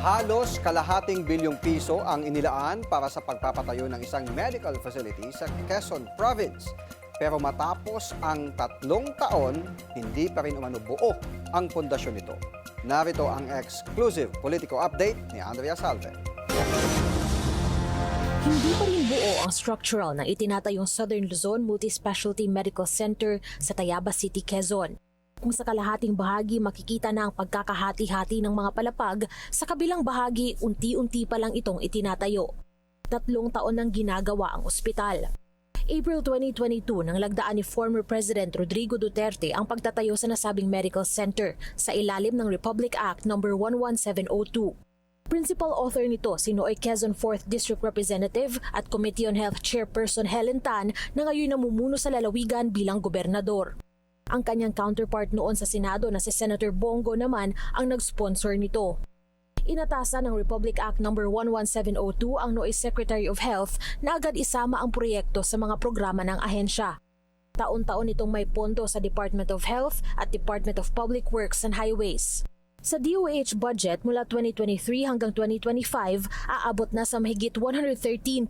Halos kalahating bilyong piso ang inilaan para sa pagpapatayo ng isang medical facility sa Quezon Province. Pero matapos ang 3 taon, hindi pa rin umano buo ang pundasyon nito. Narito ang exclusive political update ni Andrea Salve. Hindi pa rin buo ang structural ng itinatayong Southern Luzon Multi-Specialty Medical Center sa Tayabas City, Quezon. Kung sa kalahating bahagi makikita na ang pagkakahati-hati ng mga palapag, sa kabilang bahagi unti-unti pa lang itong itinatayo. 3 taon nang ginagawa ang ospital. April 2022 nang lagdaan ni former President Rodrigo Duterte ang pagtatayo sa nasabing medical center sa ilalim ng Republic Act No. 11702. Principal author nito si Noy Quezon 4th District Representative at Committee on Health Chairperson Helen Tan na ngayon namumuno sa lalawigan bilang gobernador. Ang kanyang counterpart noon sa Senado na si Senator Bongo naman ang nag-sponsor nito. Inatasan ng Republic Act No. 11702 ang Noy Secretary of Health na agad isama ang proyekto sa mga programa ng ahensya. Taon-taon itong may pondo sa Department of Health at Department of Public Works and Highways. Sa DOH budget mula 2023 hanggang 2025, aabot na sa mahigit 113.8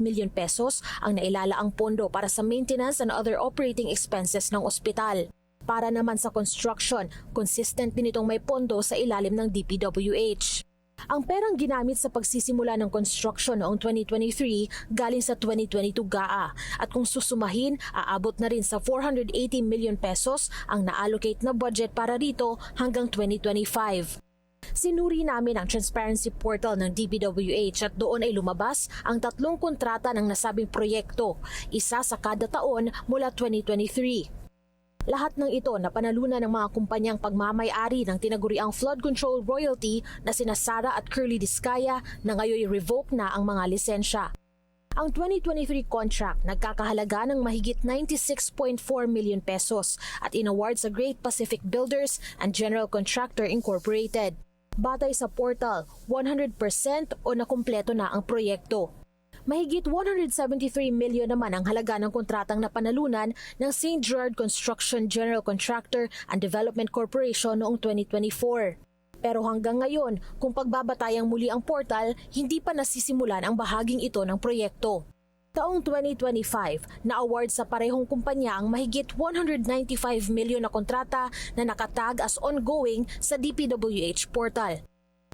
million pesos ang nailalaang pondo para sa maintenance and other operating expenses ng ospital. Para naman sa construction, consistent din itong may pondo sa ilalim ng DPWH. Ang perang ginamit sa pagsisimula ng construction noong 2023 galing sa 2022 GAA at kung susumahin, aabot na rin sa 480 million pesos ang na-allocate na budget para rito hanggang 2025. Sinuri namin ang transparency portal ng DPWH at doon ay lumabas ang 3 kontrata ng nasabing proyekto, isa sa kada taon mula 2023. Lahat ng ito na panalunan ng mga kumpanyang pagmamay-ari ng tinaguriang flood control royalty na sina Sara at Curly Discaya na ngayon revoke na ang mga lisensya. Ang 2023 contract nagkakahalaga ng mahigit 96.4 million pesos at inaward sa Great Pacific Builders and General Contractor Incorporated. Batay sa portal, 100% o nakumpleto na ang proyekto. Mahigit 173 million naman ang halaga ng kontratang napanalunan ng St. Gerard Construction General Contractor and Development Corporation noong 2024. Pero hanggang ngayon, kung pagbabatayang muli ang portal, hindi pa nasisimulan ang bahaging ito ng proyekto. Taong 2025, na-award sa parehong kumpanya ang mahigit 195 million na kontrata na nakatag as ongoing sa DPWH portal.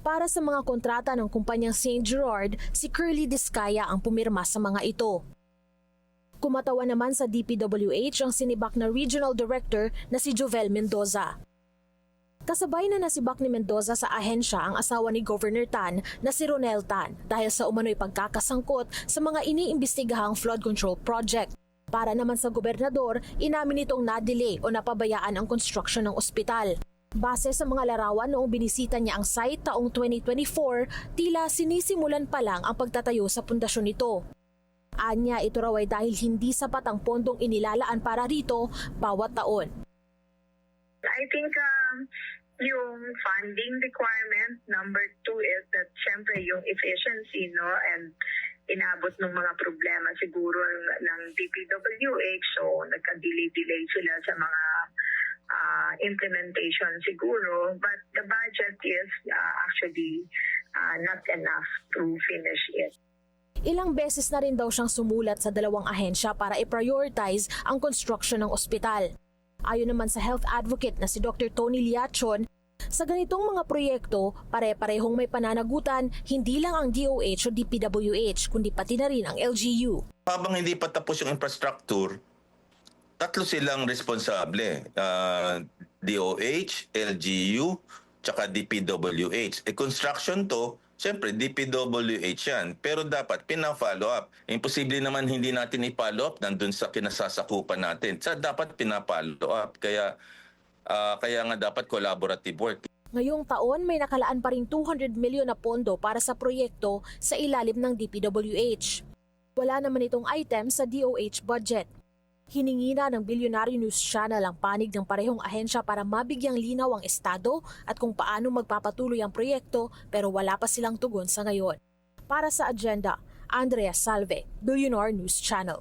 Para sa mga kontrata ng kumpanyang St. Gerard, si Curly Discaya ang pumirma sa mga ito. Kumatawa naman sa DPWH ang sinibak na Regional Director na si Jovel Mendoza. Kasabay na nasibak ni Mendoza sa ahensya ang asawa ni Governor Tan na si Ronel Tan dahil sa umano'y pagkakasangkot sa mga iniimbestigahang flood control project. Para naman sa gobernador, inamin nitong na-delay o napabayaan ang construction ng ospital. Base sa mga larawan noong binisita niya ang site taong 2024, tila sinisimulan pa lang ang pagtatayo sa pundasyon nito. Anya, ito raw ay dahil hindi sapat ang pondong inilalaan para rito bawat taon. I think yung funding requirement, number 2 is that syempre yung efficiency, no, and inabot ng mga problema siguro ng DPWH, so nagka-delay sila sa mga implementation siguro, but the budget is actually not enough to finish it. Ilang beses na rin daw siyang sumulat sa 2 ahensya para i-prioritize ang construction ng ospital. Ayon naman sa health advocate na si Dr. Tony Liachon, sa ganitong mga proyekto, pare-parehong may pananagutan hindi lang ang DOH o DPWH kundi pati na rin ang LGU. Habang hindi pa tapos yung infrastructure, 3 silang responsable, DOH, LGU, tsaka DPWH. Construction to, siyempre DPWH yan, pero dapat pina-follow up. Imposible naman hindi natin i-follow up nandun sa kinasasakupan natin. Dapat pina-follow up, kaya nga dapat collaborative work. Ngayong taon may nakalaan pa ring 200 milyon na pondo para sa proyekto sa ilalim ng DPWH. Wala naman itong item sa DOH budget. Hiningi na ng Billionaire News Channel ang panig ng parehong ahensya para mabigyang linaw ang estado at kung paano magpapatuloy ang proyekto pero wala pa silang tugon sa ngayon. Para sa agenda, Andrea Salve, Billionaire News Channel.